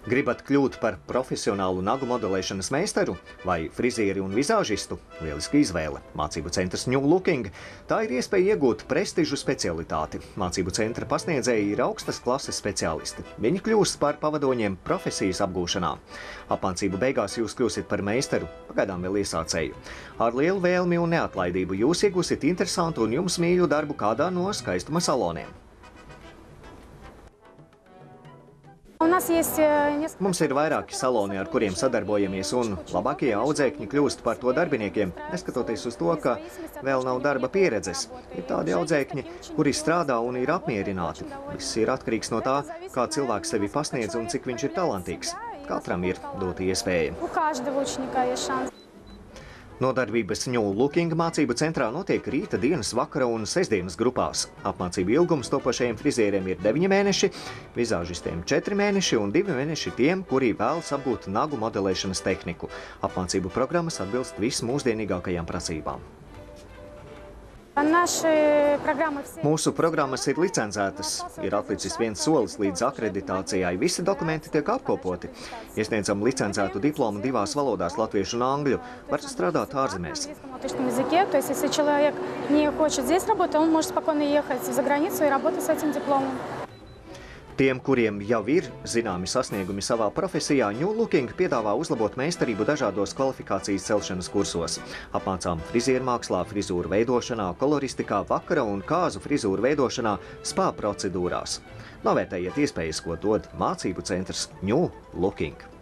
Gribat kļūt par profesionālu nagu modelēšanas meistaru vai frizieri un vizāžistu? Lieliska izvēle. Mācību centrs New Looking. Tā ir iespēja iegūt prestižu specialitāti. Mācību centra pasniedzēji ir augstas klases speciālisti. Viņi kļūs par pavadoņiem profesijas apgūšanā. Apmācību beigās jūs kļūsiet par meistaru, pagaidām vēl iesācēju. Ar lielu vēlmi un neatlaidību jūs iegūsiet interesantu un jums mīļu darbu kādā no skaistuma saloniem. Mums ir vairāki saloni, ar kuriem sadarbojamies, un labākie audzēkņi kļūst par to darbiniekiem, neskatoties uz to, ka vēl nav darba pieredzes. Ir tādi audzēkņi, kuri strādā un ir apmierināti. Viss ir atkarīgs no tā, kā cilvēks sevi pasniedz un cik viņš ir talantīgs. Katram ir dota iespēja. Nodarbības New Looking mācību centrā notiek rīta, dienas, vakara un sestdienas grupās. Apmācību ilgums topošajiem frizieriem ir 9 mēneši, vizāžistiem 4 mēneši un 2 mēneši tiem, kuri vēlas apgūt nagu modelēšanas tehniku. Apmācību programmas atbilst vismūsdienīgākajām prasībām. Mūsu programmas ir licencētas. Ir atlicis viens solis līdz akreditācijai. Visi dokumenti tiek apkopoti. Iesniedzam licencētu diplomu 2 valodās, latviešu un angļu. Var strādāt ārzemēs. Tiem, kuriem jau ir zināmi sasniegumi savā profesijā, New Looking piedāvā uzlabot meistarību dažādos kvalifikācijas celšanas kursos. Apmācām friziermākslā, frizūru veidošanā, koloristikā, vakara un kāzu frizūru veidošanā, spā procedūrās. Novērtējiet iespējas, ko dod mācību centrs New Looking.